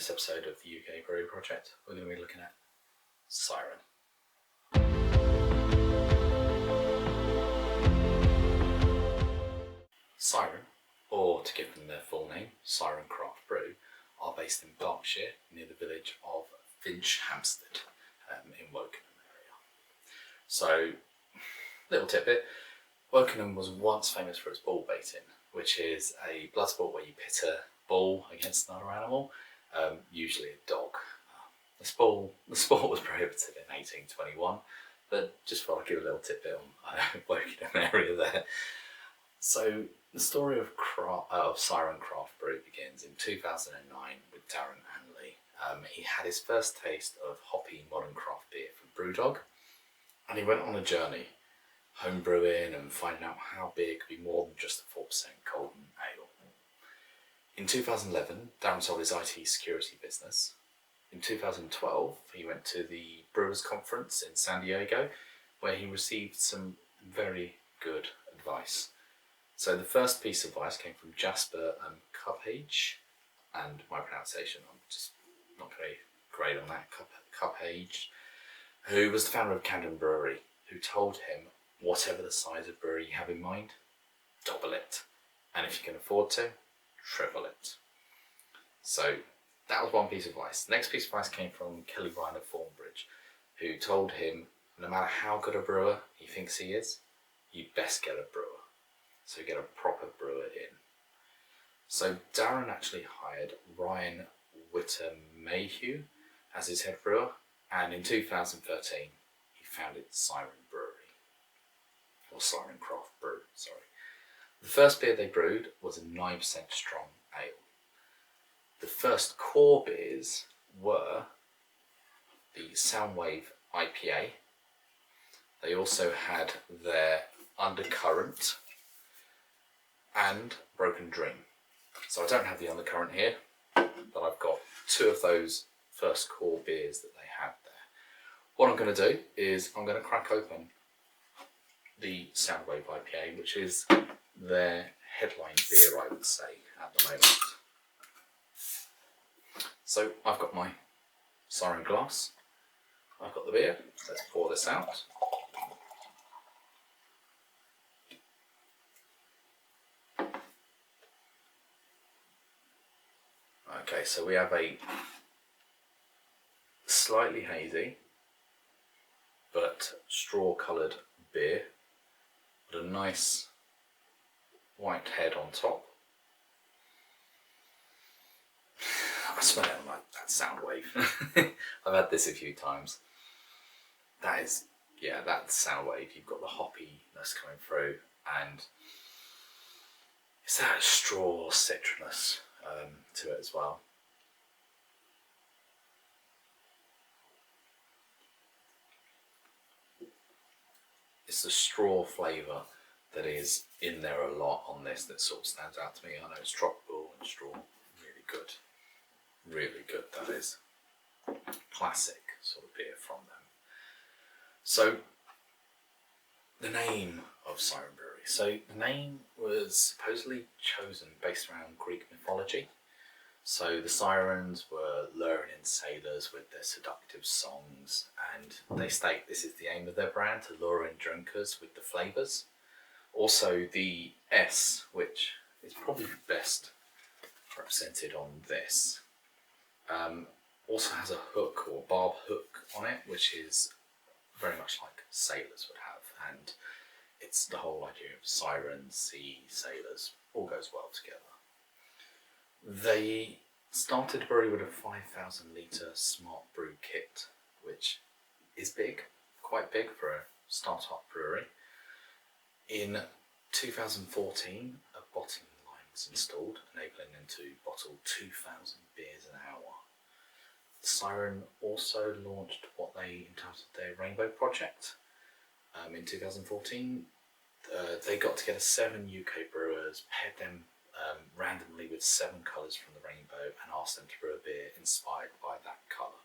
this episode of the UK Brewery Project, we're going to be looking at Siren. Siren, or to give them their full name, Siren Craft Brew, are based in Berkshire near the village of Finchhampstead in Wokingham area. So, little tidbit, Wokingham was once famous for its bull baiting, which is a blood sport where you pit a bull against another animal, usually a dog. The sport was prohibited in 1821, but just thought I'd give a little tidbit on Wokingham area there. So the story of Siren Craft Brew begins in 2009 with Darren Hanley. He had his first taste of hoppy modern craft beer from Brewdog, and he went on a journey, home brewing and finding out how beer could be more than just a 4% Golden Ale. In 2011, Darren sold his IT security business. In 2012, he went to the Brewers Conference in San Diego, where he received some very good advice. So the first piece of advice came from Jasper Cuphage, and my pronunciation, I'm just not very great on that, Cuphage, who was the founder of Camden Brewery, who told him, whatever the size of brewery you have in mind, double it. And if you can afford to, triple it. So that was one piece of advice. The next piece of advice came from Kelly Ryan of Thornbridge, who told him, no matter how good a brewer he thinks he is, you best get a brewer. So get a proper brewer in. So Darren actually hired Ryan Whittermayhew as his head brewer, and in 2013 he founded Siren Brewery, or Siren Craft Brew, sorry. The first beer they brewed was a 9% strong ale. The first core beers were the Soundwave IPA. They also had their Undercurrent and Broken Dream. So I don't have the Undercurrent here, but I've got two of those first core beers that they had there. What I'm going to do is I'm going to crack open the Soundwave IPA, which is their headline beer, I would say, at the moment. So I've got my Siren glass, I've got the beer, let's pour this out. Okay, so we have a slightly hazy but straw coloured beer with a nice white head on top. I smell it like that Soundwave. I've had this a few times. That is, yeah, that's Soundwave. You've got the hoppiness coming through, and it's that straw citrus to it as well. It's the straw flavour that is in there a lot on this that sort of stands out to me. I know it's tropical and straw, really good. Really good, that is. Classic sort of beer from them. So, the name of Siren Brewery. So, the name was supposedly chosen based around Greek mythology. So, the sirens were luring in sailors with their seductive songs, and they state this is the aim of their brand, to lure in drinkers with the flavours. Also, the S, which is probably best represented on this, also has a hook or barb hook on it, which is very much like sailors would have, and it's the whole idea of sirens, sea, sailors, all goes well together. They started the brewery with a 5,000 litre smart brew kit, which is big, quite big for a start-up brewery. In 2014, a bottling line was installed, enabling them to bottle 2,000 beers an hour. Siren also launched what they entitled their Rainbow Project. In 2014, they got together 7 UK brewers, paired them randomly with 7 colours from the rainbow, and asked them to brew a beer inspired by that colour.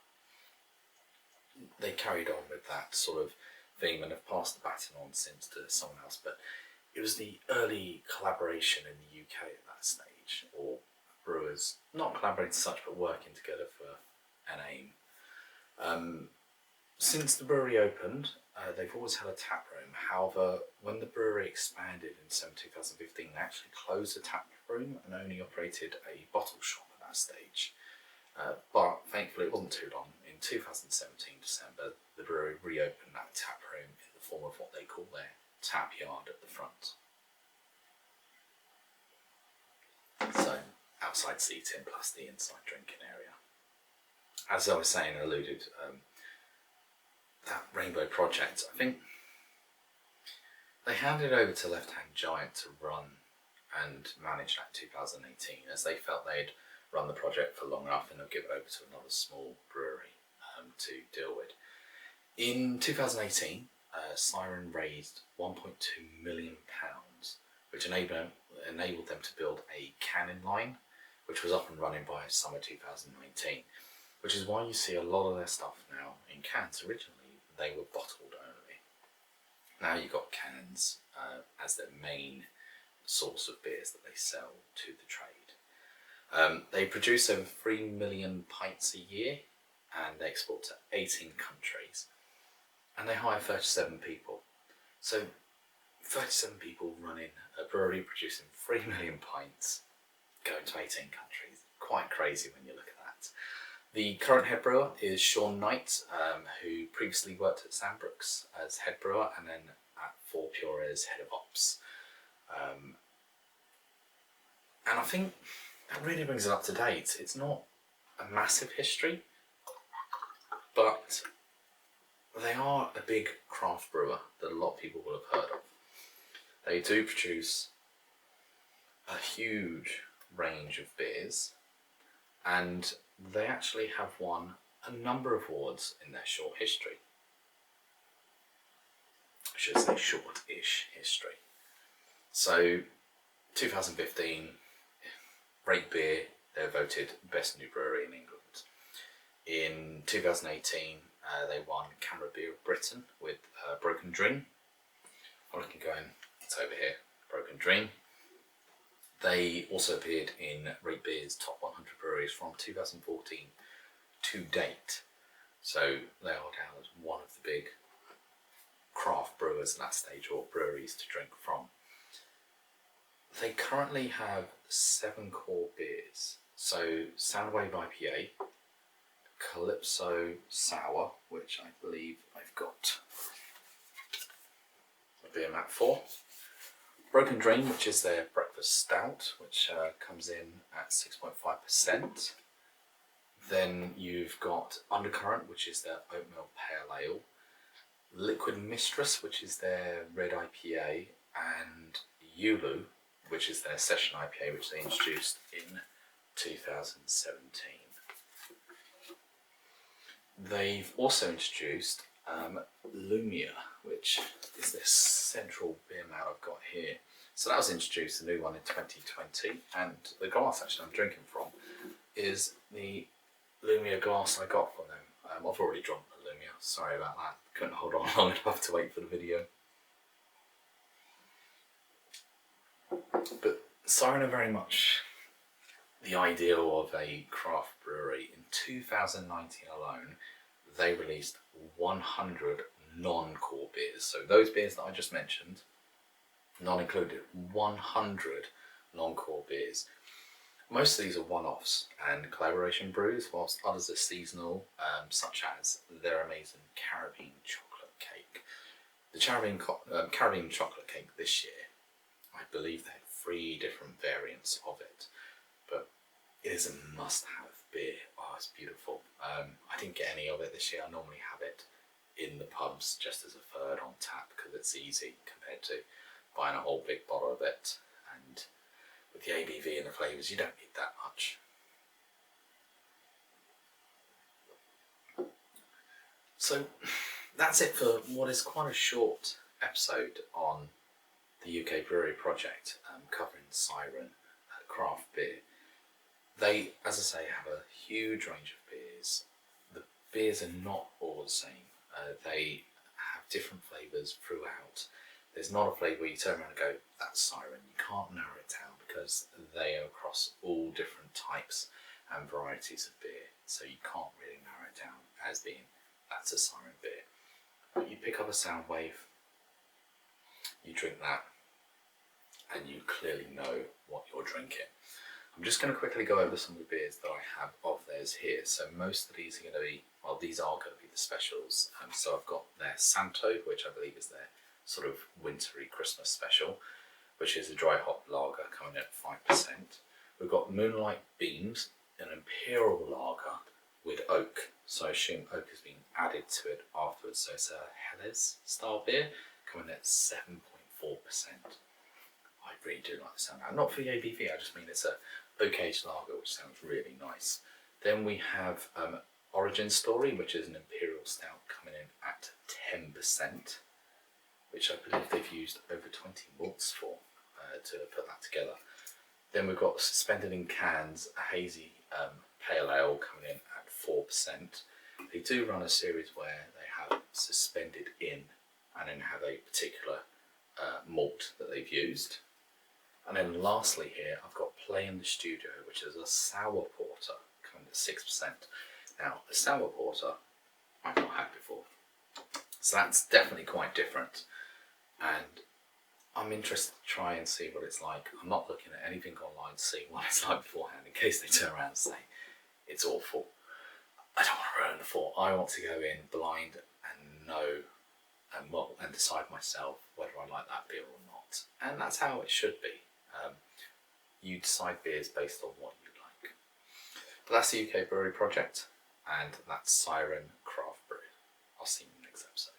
They carried on with that sort of theme and have passed the baton on since to someone else, but it was the early collaboration in the UK at that stage, or brewers not collaborating as such but working together Since the brewery opened, they've always had a tap room. However, when the brewery expanded in 2015, they actually closed the tap room and only operated a bottle shop at that stage. But thankfully, it wasn't too long. In 2017 December, the brewery reopened that tap room in the form of what they call their tap yard at the front. So, outside seating plus the inside drinking area. As I was saying, alluded, that Rainbow Project, I think they handed over to Left Hand Giant to run and manage that in 2018, as they felt they'd run the project for long enough and they'll give it over to another small brewery to deal with. In 2018, Siren raised £1.2 million, which enabled them to build a canning line, which was up and running by summer 2019, which is why you see a lot of their stuff now in cans. Originally, they were bottled only. Now you've got cans as their main source of beers that they sell to the trade. They produce over 3 million pints a year, and they export to 18 countries, and they hire 37 people. So 37 people running a brewery producing 3 million pints, going to 18 countries. Quite crazy when you look at that. The current head brewer is Sean Knight, who previously worked at Sandbrooks as head brewer and then at Four Pure as head of ops. And I think that really brings it up to date. It's not a massive history, but they are a big craft brewer that a lot of people will have heard of. They do produce a huge range of beers, and they actually have won a number of awards in their short history. I should say short-ish history. So, 2015, Rate Beer, they were voted Best New Brewery in England. In 2018, they won Camera Beer of Britain with Broken Dream. I'm looking going, it's over here, Broken Dream. They also appeared in Rate Beer's Top 100 Breweries from 2014 to date. So they are down as one of the big craft brewers at that stage, or breweries to drink from. They currently have 7 core beers. So Soundwave IPA, Calypso Sour, which I believe I've got a beer mat for. Broken Dream, which is their breakfast stout, which comes in at 6.5%. Then you've got Undercurrent, which is their oatmeal pale ale. Liquid Mistress, which is their red IPA, and Yulu, which is their session IPA, which they introduced in 2017. They've also introduced Lumia, which is this central beer mat I've got here. So that was introduced, a new one in 2020, and the glass actually I'm drinking from is the Lumia glass I got from them. I've already drunk the Lumia, sorry about that, couldn't hold on long enough to wait for the video. But Siren are very much the ideal of a craft brewery. In 2019 alone, they released 100 non-core beers. So those beers that I just mentioned, not included, 100 non-core beers. Most of these are one-offs and collaboration brews, whilst others are seasonal, such as their amazing Caribbean chocolate cake. The Caribbean chocolate cake this year, I believe they had 3 different variants of it, but it is a must-have beer. Oh, it's beautiful. I didn't get any of it this year. I normally have it in the pubs just as a third on tap because it's easy compared to buying a whole big bottle of it, and with the ABV and the flavours you don't need that much. So that's it for what is quite a short episode on the UK Brewery Project, covering Siren Craft Beer. They, as I say, have a huge range of beers. The beers are not all the same. They have different flavours throughout. There's not a flavour you turn around and go, that's Siren. You can't narrow it down because they are across all different types and varieties of beer. So you can't really narrow it down as being that's a Siren beer. But you pick up a sound wave, you drink that, and you clearly know what you're drinking. I'm just going to quickly go over some of the beers that I have of theirs here. So most of these are going to be, well, these are going to be the specials. So I've got their Santo, which I believe is their sort of wintry Christmas special, which is a dry hop lager coming in at 5%. We've got Moonlight Beams, an imperial lager with oak. So I assume oak has been added to it afterwards. So it's a Helles style beer coming at 7.4%. I really do like the sound. Not for the ABV, I just mean it's a oak-aged lager, which sounds really nice. Then we have Origin Story, which is an imperial stout coming in at 10%, which I believe they've used over 20 malts for to put that together. Then we've got Suspended in Cans, a hazy pale ale coming in at 4%. They do run a series where they have suspended in and then have a particular malt that they've used. And then lastly here, I've got Play in the Studio, which is a sour porter coming at 6%. Now, a sour porter I've not had before, so that's definitely quite different. And I'm interested to try and see what it's like. I'm not looking at anything online to see what it's like beforehand, in case they turn around and say it's awful. I don't want to ruin the thought. I want to go in blind and know and decide myself whether I like that beer or not. And that's how it should be. You decide beers based on what you like. But that's the UK Brewery Project, and that's Siren Craft Brew. I'll see you in the next episode.